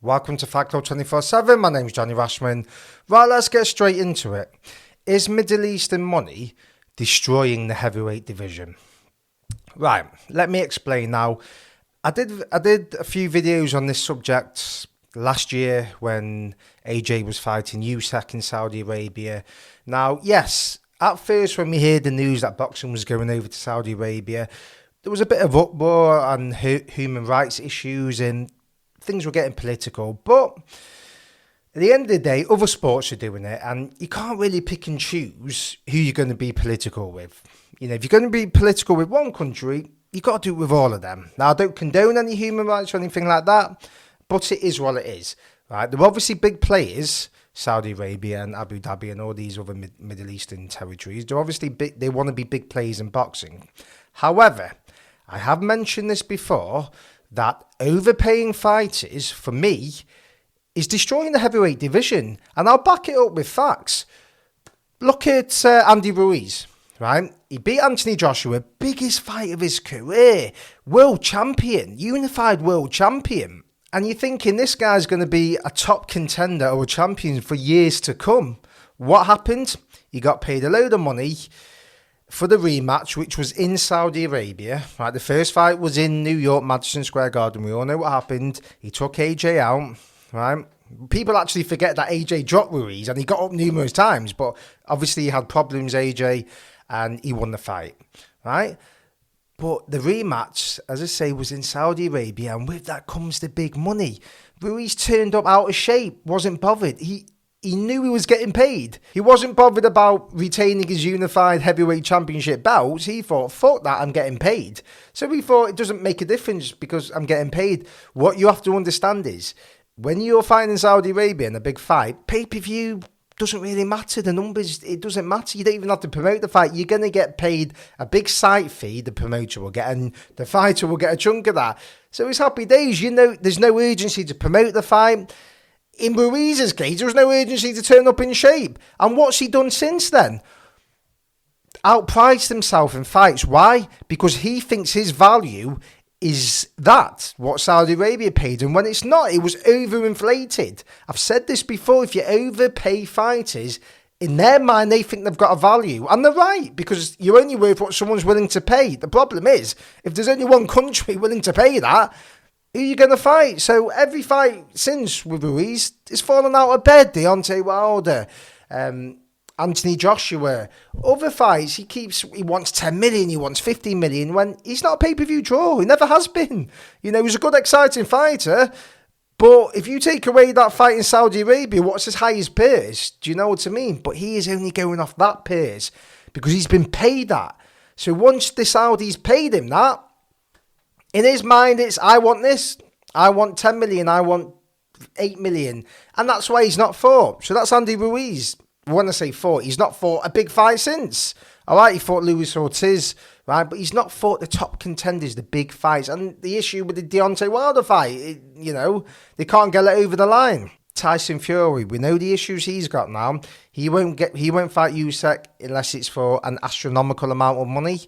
Welcome to Fight Club 24/7. My name's Johnny Rashman. Right, let's get straight into it. Is Middle Eastern money destroying the heavyweight division? Right, let me explain now. I did a few videos on this subject last year when AJ was fighting Usyk in Saudi Arabia. Now, yes, at first when we heard the news that boxing was going over to Saudi Arabia, there was a bit of uproar and human rights issues and things were getting political. But at the end of the day, other sports are doing it, and you can't really pick and choose who you're going to be political with. You know, if you're going to be political with one country, you've got to do it with all of them. Now, I don't condone any human rights or anything like that, but it is what it is. Right? There are obviously big players, Saudi Arabia and Abu Dhabi and all these other Middle Eastern territories. They're obviously big, they want to be big players in boxing. However, I have mentioned this before, that overpaying fighters, for me, is destroying the heavyweight division. And I'll back it up with facts. Look at Andy Ruiz, right? He beat Anthony Joshua, biggest fight of his career, world champion, unified world champion. And you're thinking this guy's going to be a top contender or a champion for years to come. What happened? He got paid a load of money for the rematch, which was in Saudi Arabia. Right, the first fight was in New York, Madison Square Garden. We all know what happened. He took AJ out, right? People actually forget that AJ dropped Ruiz and he got up numerous times, but obviously he had problems, AJ, and he won the fight, right? But the rematch, as I say, was in Saudi Arabia, and with that comes the big money. Ruiz turned up out of shape, wasn't bothered. He knew he was getting paid. He wasn't bothered about retaining his unified heavyweight championship belts. He thought, fuck that, I'm getting paid. So he thought, it doesn't make a difference because I'm getting paid. What you have to understand is, when you're fighting in Saudi Arabia in a big fight, pay-per-view doesn't really matter. The numbers, it doesn't matter. You don't even have to promote the fight. You're going to get paid a big site fee, the promoter will get, and the fighter will get a chunk of that. So it's happy days. You know, there's no urgency to promote the fight. In Ruiz's case, there was no urgency to turn up in shape. And what's he done since then? Outpriced himself in fights. Why? Because he thinks his value is that, what Saudi Arabia paid. And when it's not, it was overinflated. I've said this before, if you overpay fighters, in their mind, they think they've got a value. And they're right, because you're only worth what someone's willing to pay. The problem is, if there's only one country willing to pay that, who are you going to fight? So every fight since with Ruiz is falling out of bed. Deontay Wilder, Anthony Joshua, other fights, he wants 10 million, he wants 15 million, when he's not a pay-per-view draw. He never has been. You know, he's a good, exciting fighter, but if you take away that fight in Saudi Arabia, what's his highest purse? Do you know what I mean? But he is only going off that purse because he's been paid that. So once the Saudis paid him that, in his mind, it's, I want this, I want 10 million, I want 8 million. And that's why he's not fought. So that's Andy Ruiz. When I say fought, he's not fought a big fight since. All right, he fought Luis Ortiz, right? But he's not fought the top contenders, the big fights. And the issue with the Deontay Wilder fight, you know, they can't get it over the line. Tyson Fury, we know the issues he's got now. He won't fight Usyk unless it's for an astronomical amount of money.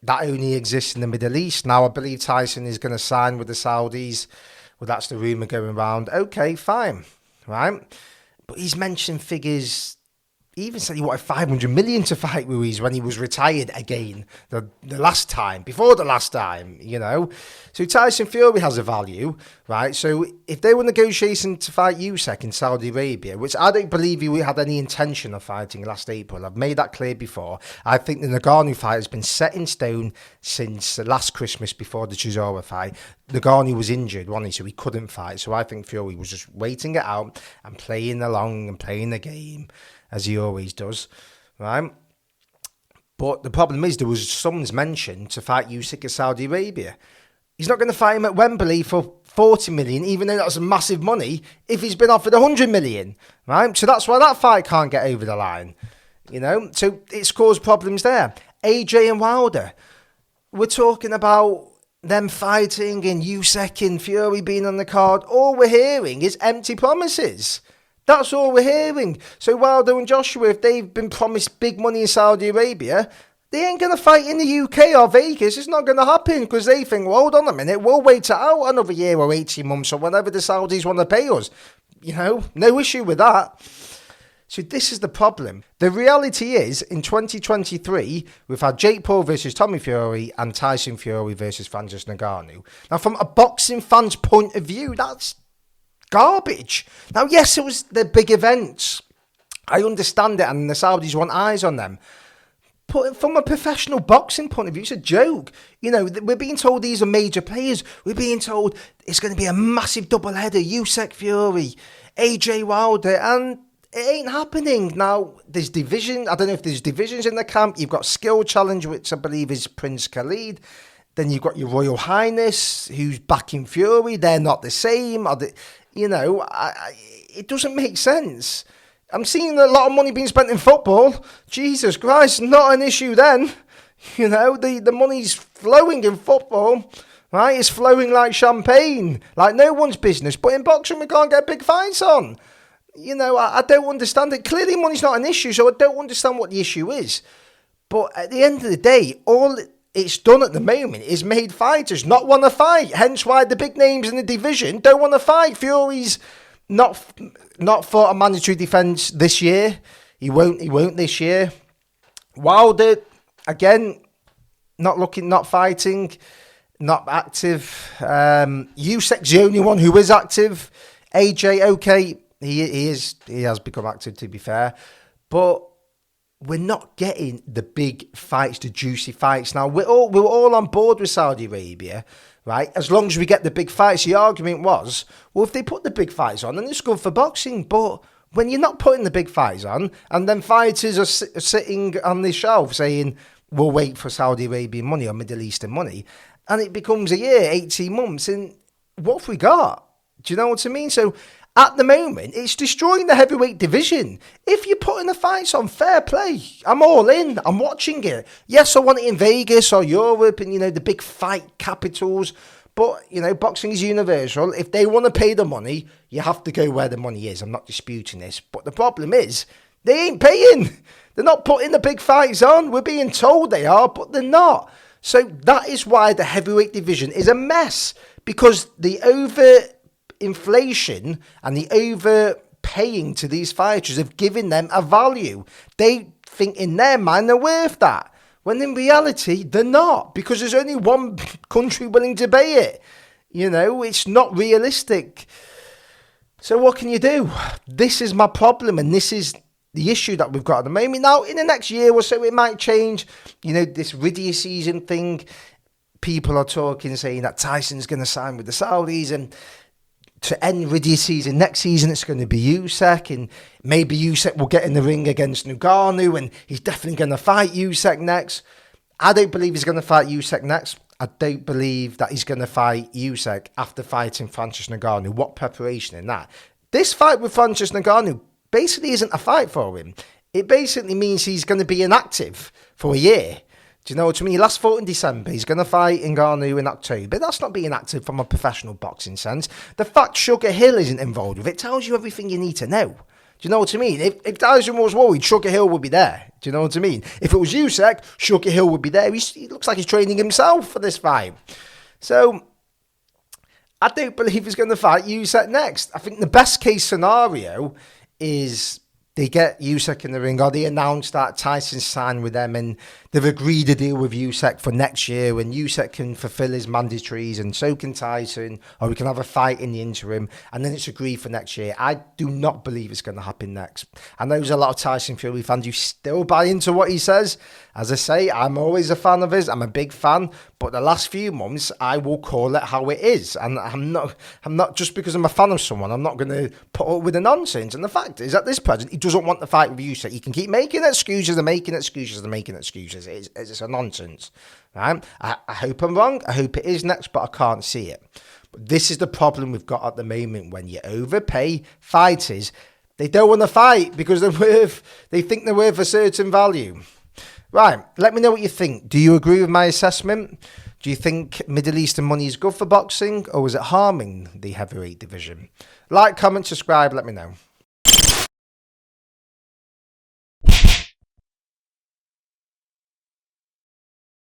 That only exists in the Middle East. Now, I believe Tyson is going to sign with the Saudis. Well, that's the rumour going around. Okay, fine, right? But he's mentioned figures. He even said he wanted 500 million to fight Ruiz when he was retired again, the last time, before the last time, you know. So Tyson Fury has a value, right? So if they were negotiating to fight Usyk in Saudi Arabia, which I don't believe he had any intention of fighting last April, I've made that clear before. I think the Ngannou fight has been set in stone since last Christmas before the Chisora fight. Ngannou was injured, wasn't he? So he couldn't fight. So I think Fury was just waiting it out and playing along and playing the game, as he always does, right? But the problem is, there was someone's mentioned to fight Usyk in Saudi Arabia. He's not going to fight him at Wembley for 40 million, even though that's massive money, if he's been offered 100 million, right? So that's why that fight can't get over the line, you know? So it's caused problems there. AJ and Wilder, we're talking about them fighting and Usyk and Fury being on the card. All we're hearing is empty promises. That's all we're hearing. So Wilder and Joshua, if they've been promised big money in Saudi Arabia, They ain't going to fight in the UK or Vegas. It's not going to happen because they think, well, hold on a minute, we'll wait it out another year or 18 months or whenever the Saudis want to pay us. No issue with that. So this is the problem. The reality is, in 2023, we've had Jake Paul versus Tommy Fury and Tyson Fury versus Francis Ngannou. Now, from a boxing fan's point of view, that's garbage. Now, yes, it was the big events. I understand it, and the Saudis want eyes on them. But from a professional boxing point of view, it's a joke. We're being told these are major players. We're being told it's going to be a massive doubleheader, Usyk Fury, AJ Wilder, and it ain't happening. Now, there's division. I don't know if there's divisions in the camp. You've got Skill Challenge, which I believe is Prince Khalid. Then you've got your Royal Highness, who's backing Fury. They're not the same. It doesn't make sense. I'm seeing a lot of money being spent in football. Jesus Christ, not an issue then. The money's flowing in football, right? It's flowing like champagne, like no one's business. But in boxing, we can't get big fights on. I don't understand it. Clearly, money's not an issue, so I don't understand what the issue is. But at the end of the day, all it's done at the moment is made fighters not want to fight. Hence why the big names in the division don't want to fight. Fury's not fought a mandatory defence this year. He won't this year. Wilder, again, not fighting, not active. Usyk's the only one who is active. AJ, okay, he has become active, to be fair. But we're not getting the big fights, the juicy fights. Now, we're all on board with Saudi Arabia, right? As long as we get the big fights. The argument was, well, if they put the big fights on, then it's good for boxing. But when you're not putting the big fights on, and then fighters are sitting on the shelf saying, we'll wait for Saudi Arabian money or Middle Eastern money, and it becomes a year, 18 months, and what have we got? Do you know what I mean? So at the moment, it's destroying the heavyweight division. If you're putting the fights on, fair play. I'm all in. I'm watching it. Yes, I want it in Vegas or Europe and, the big fight capitals. But, boxing is universal. If they want to pay the money, you have to go where the money is. I'm not disputing this. But the problem is, they ain't paying. They're not putting the big fights on. We're being told they are, but they're not. So that is why the heavyweight division is a mess. Because the inflation and the overpaying to these fighters have given them a value. They think in their mind they're worth that, when in reality they're not, because there's only one country willing to pay it. It's not realistic. So what can you do? This is my problem, and this is the issue that we've got at the moment. Now, in the next year or so, it might change. This Riddier season thing, people are talking, saying that Tyson's going to sign with the Saudis, and to end Riddier season, next season it's going to be Usyk, and maybe Usyk will get in the ring against Ngannou, and he's definitely going to fight Usyk next. I don't believe he's going to fight Usyk next. I don't believe that he's going to fight Usyk after fighting Francis Ngannou. What preparation in that? This fight with Francis Ngannou basically isn't a fight for him. It basically means he's going to be inactive for a year. Do you know what I mean? He last fought in December. He's going to fight Ngannou in October. That's not being active from a professional boxing sense. The fact Sugar Hill isn't involved with it tells you everything you need to know. Do you know what I mean? If Tyson was worried, Sugar Hill would be there. Do you know what I mean? If it was Usyk, Sugar Hill would be there. He looks like he's training himself for this fight. So I don't believe he's going to fight Usyk next. I think the best case scenario is they get Usyk in the ring, or they announce that Tyson signed with them and they've agreed a deal with Usyk for next year, and Usyk can fulfill his mandatories and so can Tyson, or we can have a fight in the interim, and then it's agreed for next year. I do not believe it's going to happen next. I know there's a lot of Tyson Fury fans who still buy into what he says. As I say, I'm always a fan of his. I'm a big fan, but the last few months, I will call it how it is. And I'm not just because I'm a fan of someone, I'm not going to put up with the nonsense. And the fact is, at this present, he doesn't want to fight with Usyk. He can keep making excuses and making excuses and making excuses. It's a nonsense, right? I hope I'm wrong. I hope it is next, but I can't see it. But this is the problem we've got at the moment. When you overpay fighters, they don't want to fight because they think they're worth a certain value. Right, let me know what you think. Do you agree with my assessment? Do you think Middle Eastern money is good for boxing, or is it harming the heavyweight division? Like, comment, subscribe, let me know.